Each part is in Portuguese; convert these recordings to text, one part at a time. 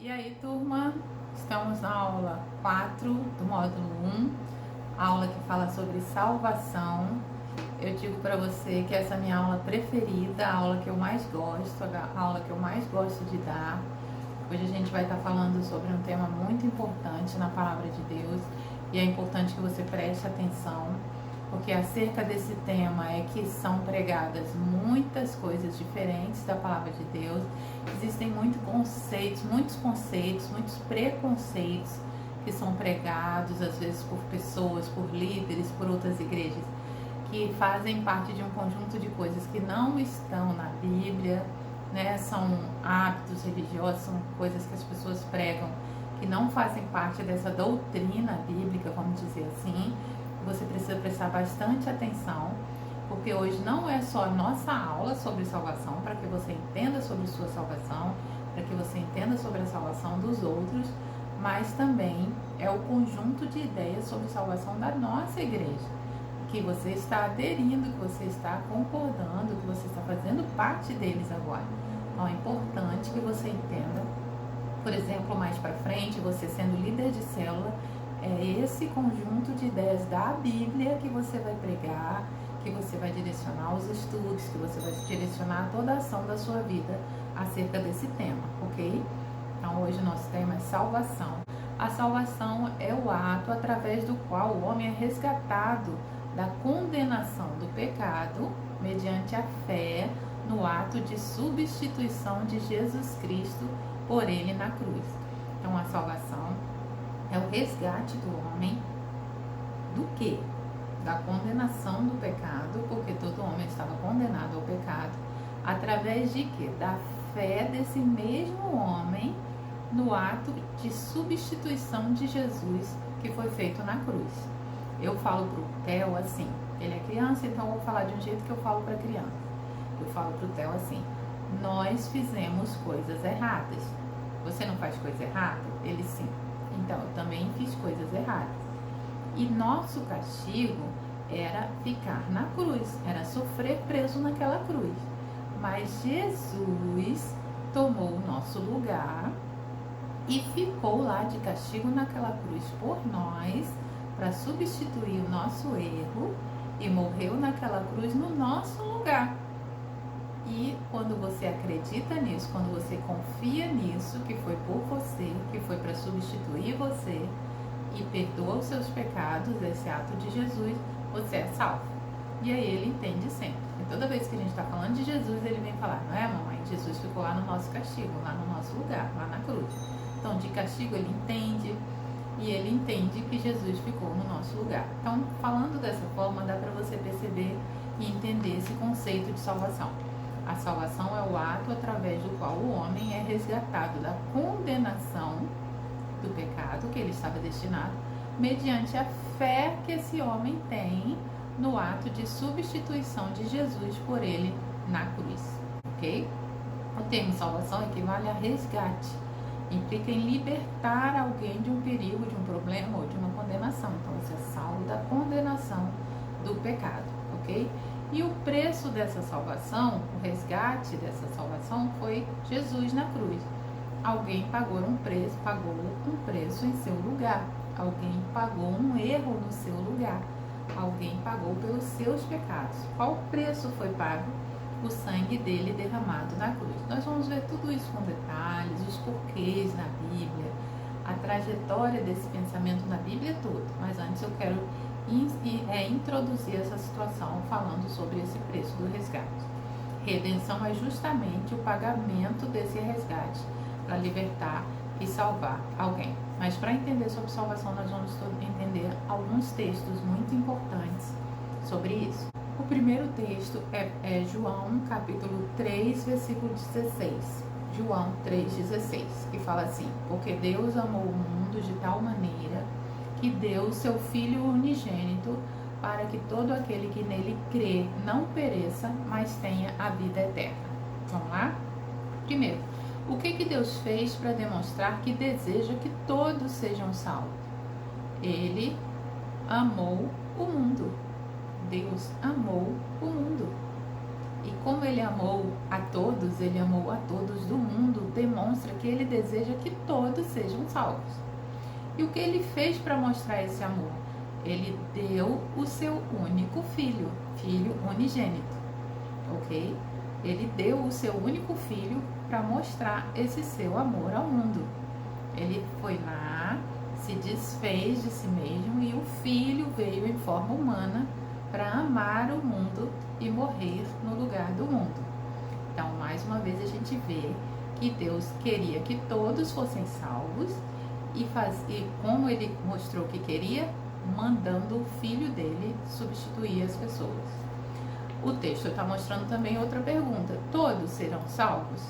E aí, turma, estamos na aula 4 do módulo 1, aula que fala sobre salvação. Eu digo para você que essa é a minha aula preferida, a aula que eu mais gosto, a aula que eu mais gosto de dar. Hoje a gente vai estar falando sobre um tema muito importante na Palavra de Deus e é importante que você preste atenção, porque acerca desse tema é que são pregadas muitas coisas diferentes da Palavra de Deus. Existem muitos conceitos, muitos preconceitos que são pregados, às vezes por pessoas, por líderes, por outras igrejas, que fazem parte de um conjunto de coisas que não estão na Bíblia, né? São hábitos religiosos, são coisas que as pessoas pregam que não fazem parte dessa doutrina bíblica, vamos dizer assim. Você precisa prestar bastante atenção, porque hoje não é só a nossa aula sobre salvação, para que você entenda sobre sua salvação, para que você entenda sobre a salvação dos outros, mas também é o conjunto de ideias sobre salvação da nossa igreja, que você está aderindo, que você está concordando, que você está fazendo parte deles agora. Então é importante que você entenda. Por exemplo, mais para frente, você sendo líder de célula, é esse conjunto de ideias da Bíblia que você vai pregar, que você vai direcionar os estudos, que você vai direcionar toda a ação da sua vida acerca desse tema, ok? Então hoje o nosso tema é salvação. A salvação é o ato através do qual o homem é resgatado da condenação do pecado mediante a fé no ato de substituição de Jesus Cristo por ele na cruz. Então a salvação é o resgate do homem do quê? Da condenação do pecado, porque todo homem estava condenado ao pecado, através de quê? Da fé desse mesmo homem no ato de substituição de Jesus que foi feito na cruz. Eu falo pro Theo assim, ele é criança, então eu vou falar de um jeito que eu falo para criança. Eu falo pro Theo assim: nós fizemos coisas erradas. Você não faz coisa errada? Ele sim. Então eu também fiz coisas erradas. E nosso castigo era ficar na cruz, era sofrer preso naquela cruz. Mas Jesus tomou o nosso lugar e ficou lá de castigo naquela cruz por nós, para substituir o nosso erro, e morreu naquela cruz no nosso lugar. E quando você acredita nisso, quando você confia nisso, que foi por você, que foi para substituir você, e perdoa os seus pecados, esse ato de Jesus, você é salvo. E aí ele entende sempre. E toda vez que a gente está falando de Jesus, ele vem falar: não é, mamãe? Jesus ficou lá no nosso castigo, lá no nosso lugar, lá na cruz. Então, de castigo ele entende, e ele entende que Jesus ficou no nosso lugar. Então, falando dessa forma, dá para você perceber e entender esse conceito de salvação. A salvação é o ato através do qual o homem é resgatado da condenação do pecado que ele estava destinado, mediante a fé que esse homem tem no ato de substituição de Jesus por ele na cruz, ok? O termo salvação equivale a resgate, implica em libertar alguém de um perigo, de um problema ou de uma condenação. Então você é salvo da condenação do pecado, ok? E o preço dessa salvação, o resgate dessa salvação, foi Jesus na cruz. Alguém pagou um preço em seu lugar. Alguém pagou um erro no seu lugar. Alguém pagou pelos seus pecados. Qual preço foi pago? O sangue dele derramado na cruz. Nós vamos ver tudo isso com detalhes, os porquês na Bíblia, a trajetória desse pensamento na Bíblia toda. Mas antes eu quero introduzir essa situação falando sobre esse preço do resgate. Redenção é justamente o pagamento desse resgate para libertar e salvar alguém. Mas para entender sobre salvação, nós vamos entender alguns textos muito importantes sobre isso. O primeiro texto é João, capítulo 3, versículo 16. João 3,16, que fala assim: porque Deus amou o mundo de tal maneira que deu o seu Filho unigênito, para que todo aquele que nele crê não pereça, mas tenha a vida eterna. Vamos lá? Primeiro, o que Deus fez para demonstrar que deseja que todos sejam salvos? Ele amou o mundo. Deus amou o mundo. E como ele amou a todos, ele amou a todos do mundo, demonstra que ele deseja que todos sejam salvos. E o que ele fez para mostrar esse amor? Ele deu o seu único filho, filho unigênito, ok? Ele deu o seu único filho para mostrar esse seu amor ao mundo. Ele foi lá, se desfez de si mesmo e o filho veio em forma humana para amar o mundo e morrer no lugar do mundo. Então, mais uma vez a gente vê que Deus queria que todos fossem salvos e como ele mostrou que queria, mandando o filho dele substituir as pessoas. O texto está mostrando também outra pergunta: todos serão salvos?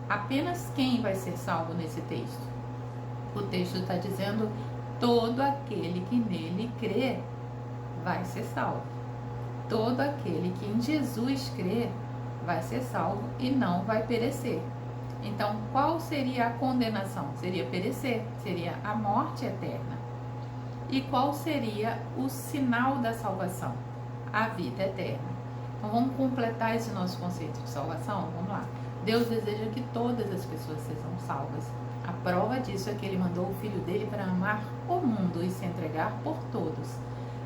Apenas quem vai ser salvo nesse texto? O texto está dizendo: todo aquele que nele crê vai ser salvo. Todo aquele que em Jesus crê vai ser salvo e não vai perecer. Então, qual seria a condenação? Seria perecer, seria a morte eterna. E qual seria o sinal da salvação? A vida eterna. Então, vamos completar esse nosso conceito de salvação? Vamos lá. Deus deseja que todas as pessoas sejam salvas. A prova disso é que ele mandou o filho dele para amar o mundo e se entregar por todos.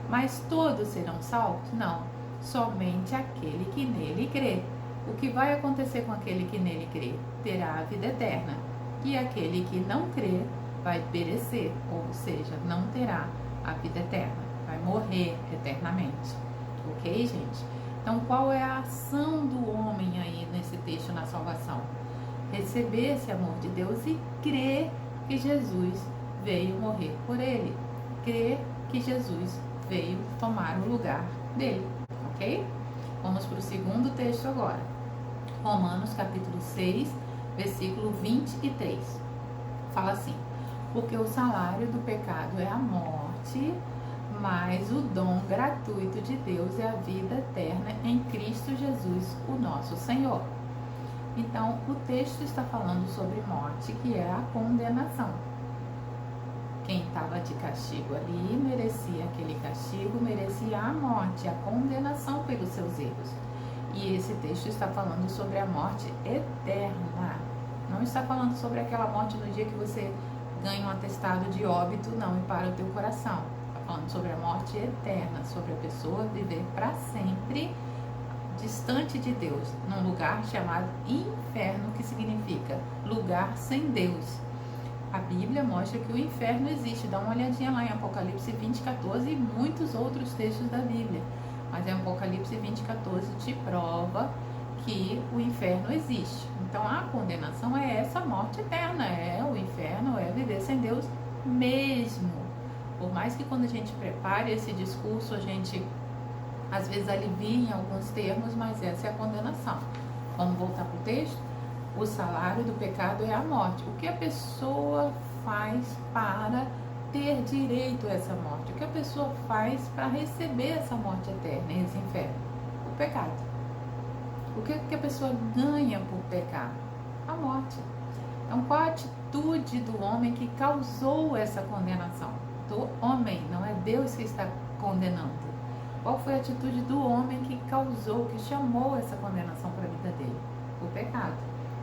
Mas todos serão salvos? Não. Somente aquele que nele crê. O que vai acontecer com aquele que nele crê? Terá a vida eterna. E aquele que não crê vai perecer, ou seja, não terá a vida eterna. Vai morrer eternamente. Ok, gente? Então, qual é a ação do homem aí nesse texto na salvação? Receber esse amor de Deus e crer que Jesus veio morrer por ele. Crer que Jesus veio tomar o lugar dele. Ok? Vamos para o segundo texto agora. Romanos capítulo 6, versículo 23. Fala assim: porque o salário do pecado é a morte, mas o dom gratuito de Deus é a vida eterna em Cristo Jesus, o nosso Senhor. Então, o texto está falando sobre morte, que é a condenação. Quem estava de castigo ali merecia aquele castigo, merecia a morte, a condenação pelos seus erros. E esse texto está falando sobre a morte eterna. Não está falando sobre aquela morte no dia que você ganha um atestado de óbito, não, e para o teu coração. Está falando sobre a morte eterna, sobre a pessoa viver para sempre distante de Deus, num lugar chamado inferno, que significa lugar sem Deus. A Bíblia mostra que o inferno existe. Dá uma olhadinha lá em Apocalipse 20:14 e muitos outros textos da Bíblia. Mas em Apocalipse 20:14 te prova que o inferno existe. Então a condenação é essa morte eterna, é o inferno, é viver sem Deus mesmo. Por mais que quando a gente prepare esse discurso, a gente às vezes alivia em alguns termos, mas essa é a condenação. Vamos voltar para o texto? O salário do pecado é a morte. O que a pessoa faz para ter direito a essa morte? O que a pessoa faz para receber essa morte eterna, esse inferno? O pecado. O que a pessoa ganha por pecar? A morte. Então, qual a atitude do homem que causou essa condenação? Do homem, não é Deus que está condenando. Qual foi a atitude do homem que causou, que chamou essa condenação para a vida dele? O pecado.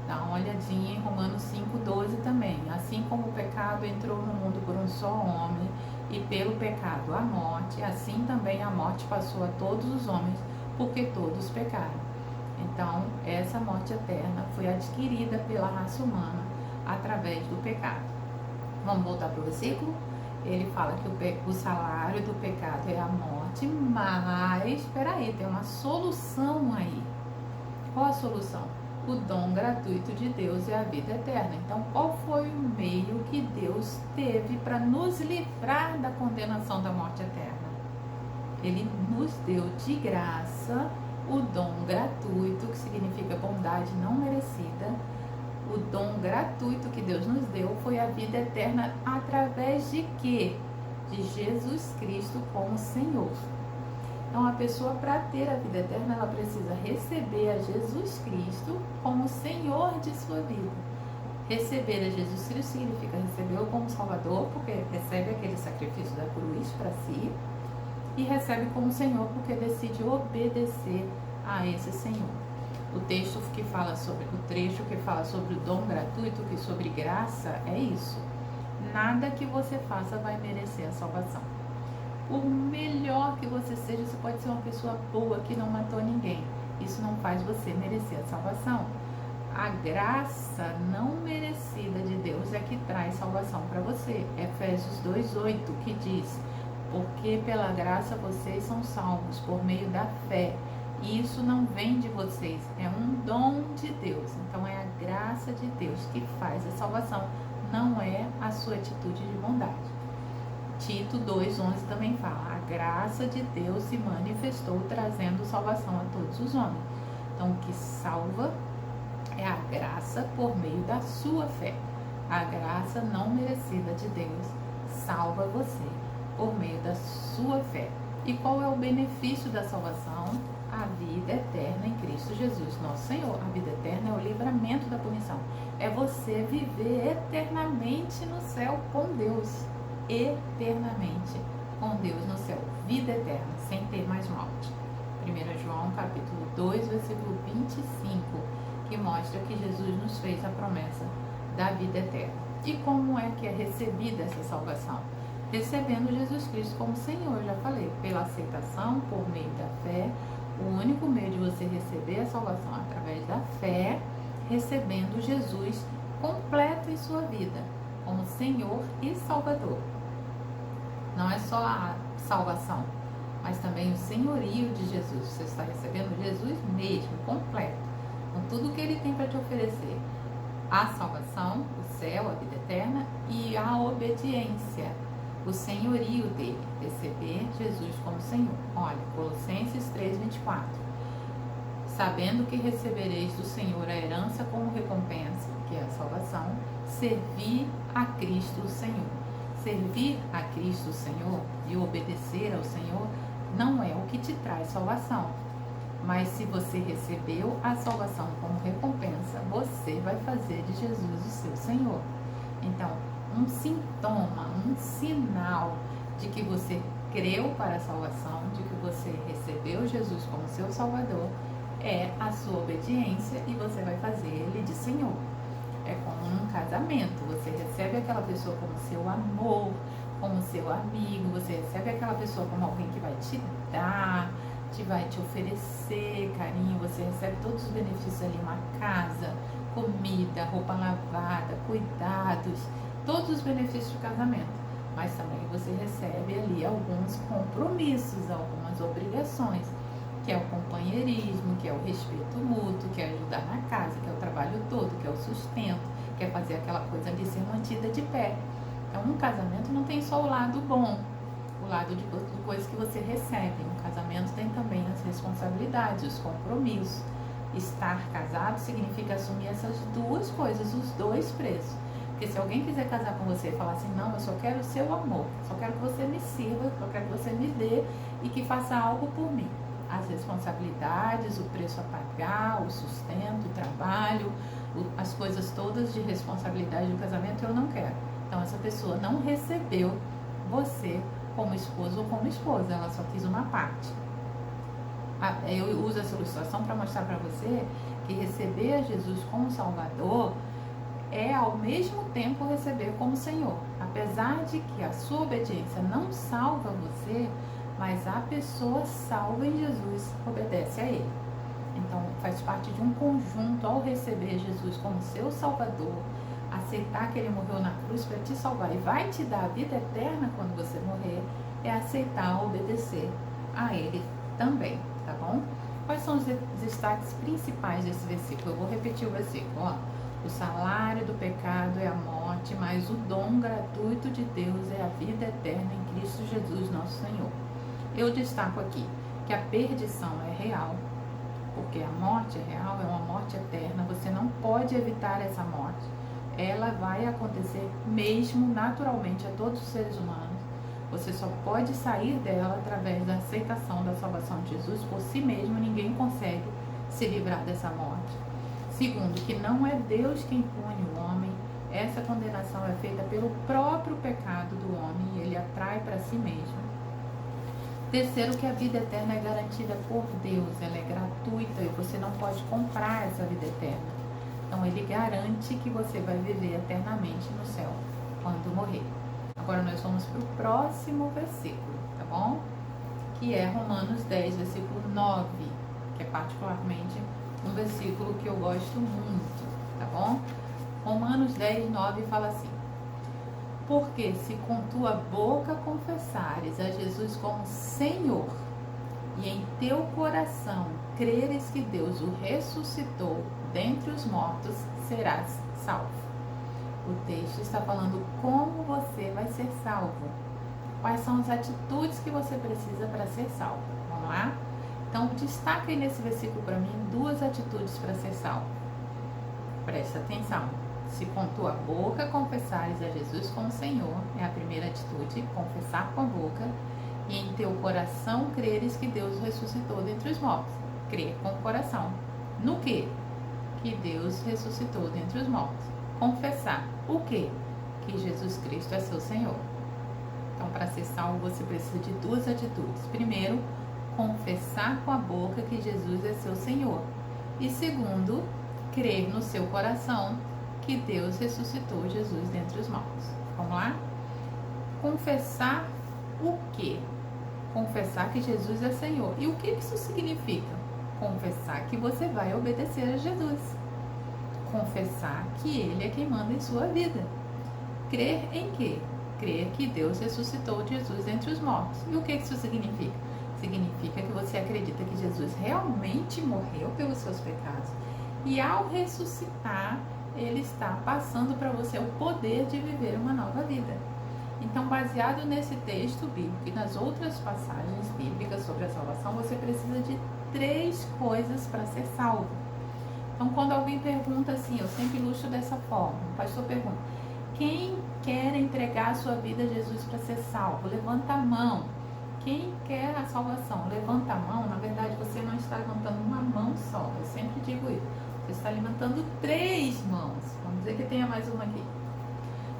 Dá uma olhadinha em Romanos 5:12 também. Assim como o pecado entrou no mundo por um só homem, e pelo pecado a morte, assim também a morte passou a todos os homens, porque todos pecaram. Então, essa morte eterna foi adquirida pela raça humana através do pecado. Vamos voltar para o versículo? Ele fala que o salário do pecado é a morte, mas, espera aí, tem uma solução aí. Qual a solução? O dom gratuito de Deus é a vida eterna. Então, qual foi o meio que Deus teve para nos livrar da condenação da morte eterna? Ele nos deu de graça o dom gratuito, que significa bondade não merecida. O dom gratuito que Deus nos deu foi a vida eterna através de quê? De Jesus Cristo como Senhor. Então, a pessoa, para ter a vida eterna, ela precisa receber a Jesus Cristo como Senhor de sua vida. Receber a Jesus Cristo significa recebê-lo como Salvador, porque recebe aquele sacrifício da cruz para si, e recebe como Senhor, porque decide obedecer a esse Senhor. O trecho que fala sobre o dom gratuito, que sobre graça, é isso. Nada que você faça vai merecer a salvação. Por melhor que você seja, você pode ser uma pessoa boa que não matou ninguém. Isso não faz você merecer a salvação. A graça não merecida de Deus é que traz salvação para você. Efésios 2:8, que diz: porque pela graça vocês são salvos por meio da fé. E isso não vem de vocês, é um dom de Deus. Então é a graça de Deus que faz a salvação, não é a sua atitude de bondade. Tito 2:11 também fala: a graça de Deus se manifestou trazendo salvação a todos os homens. Então o que salva é a graça por meio da sua fé. A graça não merecida de Deus salva você por meio da sua fé. E qual é o benefício da salvação? A vida eterna em Cristo Jesus, nosso Senhor. A vida eterna é o livramento da punição. É você viver eternamente no céu com Deus. Eternamente com Deus no céu. Vida eterna, sem ter mais morte. 1 João capítulo 2, versículo 25, que mostra que Jesus nos fez a promessa da vida eterna. E como é que é recebida essa salvação? Recebendo Jesus Cristo como Senhor, eu já falei, pela aceitação, por meio da fé. O único meio de você receber a salvação através da fé, recebendo Jesus completo em sua vida, como Senhor e Salvador. Não é só a salvação, mas também o senhorio de Jesus. Você está recebendo Jesus mesmo, completo, com tudo que Ele tem para te oferecer. A salvação, o céu, a vida eterna e a obediência, o senhorio dele, receber Jesus como Senhor. Olha, Colossenses 3:24. Sabendo que recebereis do Senhor a herança como recompensa, que é a salvação, servir a Cristo o Senhor. Servir a Cristo o Senhor e obedecer ao Senhor não é o que te traz salvação. Mas se você recebeu a salvação como recompensa, você vai fazer de Jesus o seu Senhor. Então, um sintoma, um sinal de que você creu para a salvação, de que você recebeu Jesus como seu Salvador, é a sua obediência e você vai fazer Ele de Senhor. É como um casamento, você recebe aquela pessoa como seu amor, como seu amigo, você recebe aquela pessoa como alguém que vai te dar, vai te oferecer carinho, você recebe todos os benefícios ali, uma casa, comida, roupa lavada, cuidados, todos os benefícios do casamento. Mas também você recebe ali alguns compromissos, algumas obrigações, que é o companheirismo, que é o respeito mútuo, que é ajudar na casa, que é o trabalho todo, que é o sustento, que é fazer aquela coisa ali ser mantida de pé. Então, um casamento não tem só o lado bom, o lado de coisas que você recebe. Um casamento tem também as responsabilidades, os compromissos. Estar casado significa assumir essas duas coisas, os dois preços. Porque se alguém quiser casar com você e falar assim, não, eu só quero o seu amor, só quero que você me sirva, só quero que você me dê e que faça algo por mim. As responsabilidades, o preço a pagar, o sustento, o trabalho, as coisas todas de responsabilidade do casamento eu não quero. Então essa pessoa não recebeu você como esposo ou como esposa, ela só quis uma parte. Eu uso essa ilustração para mostrar para você que receber a Jesus como Salvador é ao mesmo tempo receber como Senhor. Apesar de que a sua obediência não salva você, mas a pessoa salva em Jesus obedece a Ele. Então faz parte de um conjunto ao receber Jesus como seu Salvador, aceitar que Ele morreu na cruz para te salvar e vai te dar a vida eterna quando você morrer, é aceitar, obedecer a Ele também, tá bom? Quais são os destaques principais desse versículo? Eu vou repetir o versículo, ó. O salário do pecado é a morte, mas o dom gratuito de Deus é a vida eterna em Cristo Jesus, nosso Senhor. Eu destaco aqui que a perdição é real, porque a morte é real, é uma morte eterna, você não pode evitar essa morte. Ela vai acontecer mesmo naturalmente a todos os seres humanos. Você só pode sair dela através da aceitação da salvação de Jesus. Por si mesmo, ninguém consegue se livrar dessa morte. Segundo, que não é Deus quem pune o homem. Essa condenação é feita pelo próprio pecado do homem e ele atrai para si mesmo. Terceiro, que a vida eterna é garantida por Deus, ela é gratuita e você não pode comprar essa vida eterna. Então ele garante que você vai viver eternamente no céu quando morrer. Agora nós vamos para o próximo versículo, tá bom? Que é Romanos 10, versículo 9, que é particularmente um versículo que eu gosto muito, tá bom? Romanos 10, 9 fala assim: porque se com tua boca confessares a Jesus como Senhor e em teu coração creres que Deus o ressuscitou dentre os mortos, serás salvo. O texto está falando como você vai ser salvo. Quais são as atitudes que você precisa para ser salvo? Vamos lá? Então, destaca aí nesse versículo para mim 2 atitudes para ser salvo. Presta atenção. Se com tua boca confessares a Jesus como Senhor, é a primeira atitude, confessar com a boca, e em teu coração creres que Deus ressuscitou dentre os mortos. Crer com o coração. No quê? Que Deus ressuscitou dentre os mortos. Confessar o quê? Que Jesus Cristo é seu Senhor. Então, para ser salvo, você precisa de 2 atitudes. Primeiro, confessar com a boca que Jesus é seu Senhor. E segundo, crer no seu coração que Deus ressuscitou Jesus dentre os mortos. Vamos lá? Confessar o quê? Confessar que Jesus é Senhor. E o que isso significa? Confessar que você vai obedecer a Jesus. Confessar que Ele é quem manda em sua vida. Crer em quê? Crer que Deus ressuscitou Jesus dentre os mortos. E o que isso significa? Significa que você acredita que Jesus realmente morreu pelos seus pecados. E ao ressuscitar, Ele está passando para você o poder de viver uma nova vida. Então, baseado nesse texto bíblico e nas outras passagens bíblicas sobre a salvação, você precisa de 3 coisas para ser salvo. Então, quando alguém pergunta assim, eu sempre ilustro dessa forma, o pastor pergunta: quem quer entregar a sua vida a Jesus para ser salvo? Levanta a mão. Quem quer a salvação? Levanta a mão. Na verdade, você não está levantando uma mão só. Eu sempre digo isso. Você está levantando 3 mãos. Vamos dizer que tenha mais uma aqui.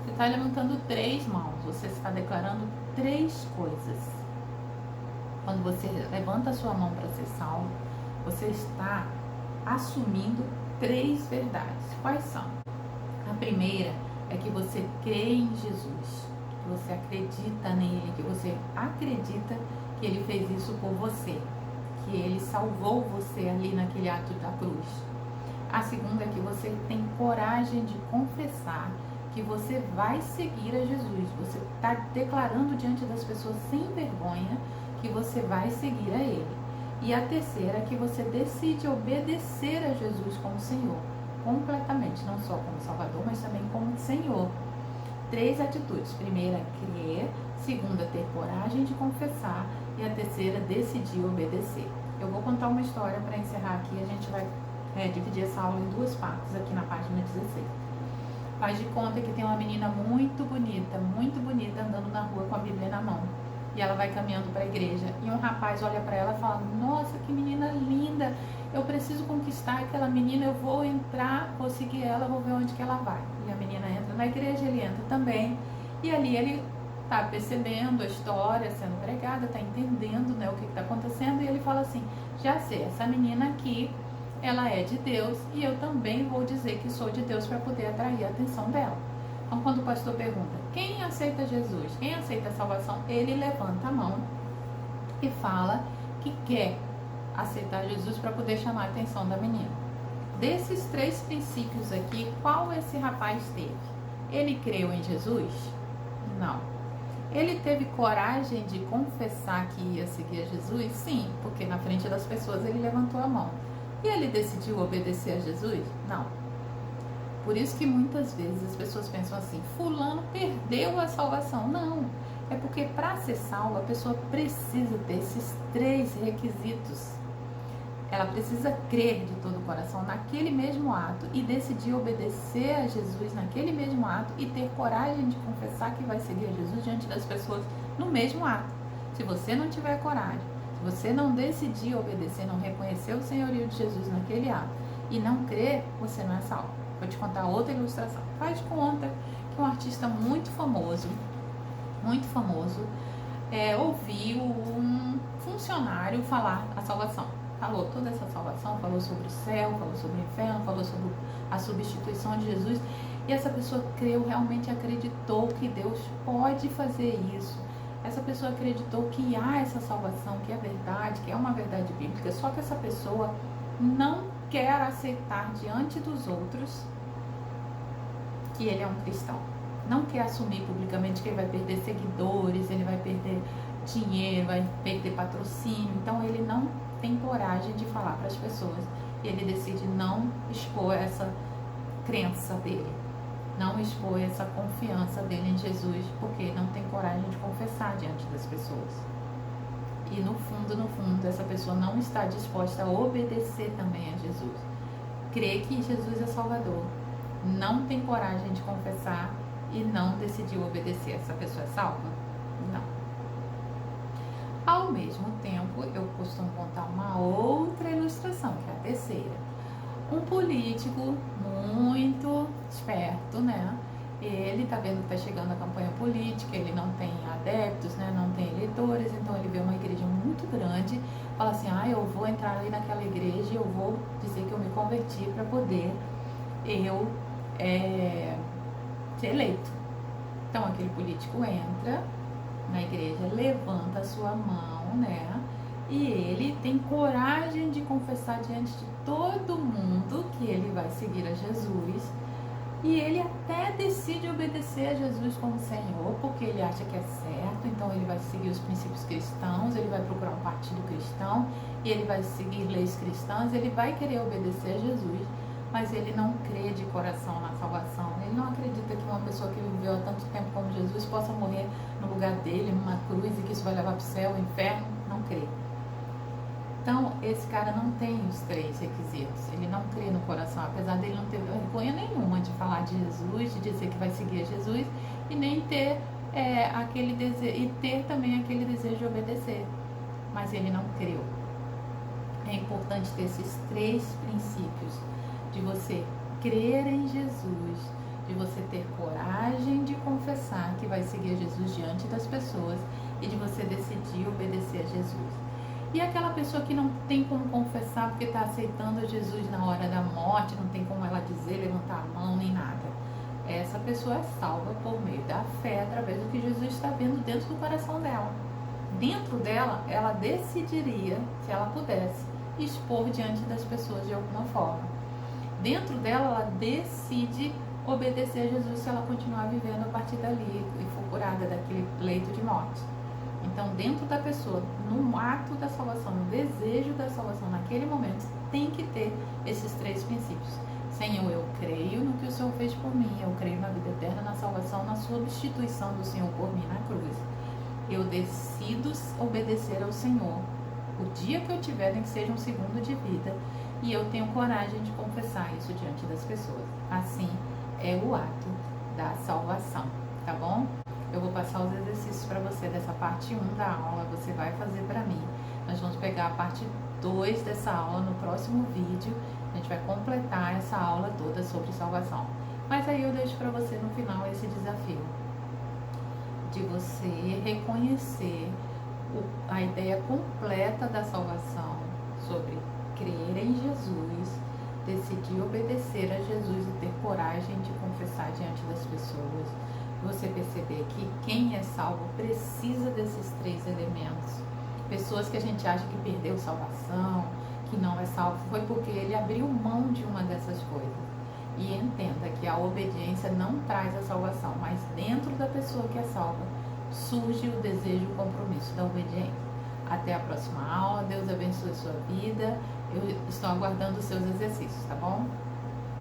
Você está levantando 3 mãos. Você está declarando 3 coisas. Quando você levanta a sua mão para ser salvo, você está assumindo 3 verdades. Quais são? A primeira é que você crê em Jesus, que você acredita nele, que você acredita que ele fez isso por você, que ele salvou você ali naquele ato da cruz. A segunda é que você tem coragem de confessar que você vai seguir a Jesus. Você está declarando diante das pessoas sem vergonha que você vai seguir a ele. E a terceira é que você decide obedecer a Jesus como Senhor, completamente, não só como Salvador, mas também como Senhor. 3 atitudes. Primeira, crer. Segunda, ter coragem de confessar. E a terceira, decidir obedecer. Eu vou contar uma história para encerrar aqui. A gente vai dividir essa aula em 2 partes aqui na página 16. Faz de conta que tem uma menina muito bonita, andando na rua com a Bíblia na mão. E ela vai caminhando para a igreja. E um rapaz olha para ela e fala: nossa, que menina linda, eu preciso conquistar aquela menina, eu vou entrar, vou seguir ela, vou ver onde que ela vai. E a menina entra na igreja, ele entra também. E ali ele está percebendo a história sendo pregada, está entendendo, né, o que está acontecendo. E ele fala assim: já sei, essa menina aqui, ela é de Deus e eu também vou dizer que sou de Deus para poder atrair a atenção dela. Então, quando o pastor pergunta: quem aceita Jesus? Quem aceita a salvação? Ele levanta a mão e fala que quer aceitar Jesus para poder chamar a atenção da menina. Desses 3 princípios aqui, qual esse rapaz teve? Ele creu em Jesus? Não. Ele teve coragem de confessar que ia seguir a Jesus? Sim, porque na frente das pessoas ele levantou a mão. E ele decidiu obedecer a Jesus? Não. Por isso que muitas vezes as pessoas pensam assim: fulano perdeu a salvação. Não, é porque para ser salva a pessoa precisa ter esses 3 requisitos. Ela precisa crer de todo o coração naquele mesmo ato e decidir obedecer a Jesus naquele mesmo ato e ter coragem de confessar que vai seguir a Jesus diante das pessoas no mesmo ato. Se você não tiver coragem, se você não decidir obedecer, não reconhecer o senhorio de Jesus naquele ato e não crer, você não é salvo. Vou te contar outra ilustração. Faz de conta que um artista muito famoso, ouviu funcionário falar a salvação. Falou toda essa salvação, falou sobre o céu, falou sobre o inferno, falou sobre a substituição de Jesus. E essa pessoa creu, realmente acreditou que Deus pode fazer isso. Essa pessoa acreditou que há essa salvação, que é verdade, que é uma verdade bíblica. Só que essa pessoa não quer aceitar diante dos outros que ele é um cristão. Não quer assumir publicamente que ele vai perder seguidores, ele vai perder dinheiro, vai perder patrocínio. Então ele não tem coragem de falar para as pessoas. E ele decide não expor essa crença dele, não expor essa confiança dele em Jesus, porque não tem coragem de confessar diante das pessoas. E no fundo, essa pessoa não está disposta a obedecer também a Jesus. Crê que Jesus é Salvador, não tem coragem de confessar e não decidiu obedecer. Essa pessoa é salva? Não. Ao mesmo tempo, eu costumo contar uma outra ilustração, que é a terceira. Um político muito esperto, né? Ele tá vendo que tá chegando a campanha política, ele não tem adeptos, né? Não tem eleitores, então ele vê uma igreja muito grande, fala assim, eu vou entrar ali naquela igreja e eu vou dizer que eu me converti para poder eu ser eleito. Então aquele político entra na igreja, levanta a sua mão, né? E ele tem coragem de confessar diante de todo mundo que ele vai seguir a Jesus. E ele até decide obedecer a Jesus como Senhor, porque ele acha que é certo. Então ele vai seguir os princípios cristãos, ele vai procurar um partido cristão, e ele vai seguir leis cristãs, ele vai querer obedecer a Jesus. Mas ele não crê de coração na salvação. Ele não acredita que uma pessoa que viveu há tanto tempo como Jesus possa morrer no lugar dele, numa cruz, e que isso vai levar para o céu, o inferno. Não crê. Então, esse cara não tem os três requisitos. Ele não crê no coração, apesar dele não ter vergonha nenhuma de falar de Jesus, de dizer que vai seguir a Jesus, e nem ter aquele desejo, e ter também aquele desejo de obedecer. Mas ele não creu. É importante ter esses três princípios: de você crer em Jesus, de você ter coragem de confessar que vai seguir Jesus diante das pessoas, e de você decidir obedecer a Jesus. E aquela pessoa que não tem como confessar porque está aceitando Jesus na hora da morte, não tem como ela dizer, levantar a mão, nem nada. Essa pessoa é salva por meio da fé, através do que Jesus está vendo dentro do coração dela. Dentro dela, ela decidiria, se ela pudesse, expor diante das pessoas de alguma forma. Dentro dela, ela decide obedecer a Jesus se ela continuar vivendo a partir dali e for curada daquele leito de morte. Então, dentro da pessoa, no ato da salvação, no desejo da salvação, naquele momento, tem que ter esses três princípios. Senhor, eu creio no que o Senhor fez por mim, eu creio na vida eterna, na salvação, na substituição do Senhor por mim na cruz. Eu decido obedecer ao Senhor. O dia que eu tiver, nem que seja um segundo de vida, e eu tenho coragem de confessar isso diante das pessoas. Assim é o ato da salvação, tá bom? Eu vou passar os exercícios para você dessa parte 1 da aula, você vai fazer para mim. Nós vamos pegar a parte 2 dessa aula no próximo vídeo. A gente vai completar essa aula toda sobre salvação. Mas aí eu deixo para você no final esse desafio de você reconhecer a ideia completa da salvação, sobre crer em Jesus, decidir obedecer a Jesus e ter coragem de confessar diante das pessoas. Você perceber que quem é salvo precisa desses três elementos. Pessoas que a gente acha que perdeu salvação, que não é salvo, foi porque ele abriu mão de uma dessas coisas. E entenda que a obediência não traz a salvação, mas dentro da pessoa que é salva, surge o desejo e o compromisso da obediência. Até a próxima aula, Deus abençoe sua vida. Eu estou aguardando os seus exercícios, tá bom?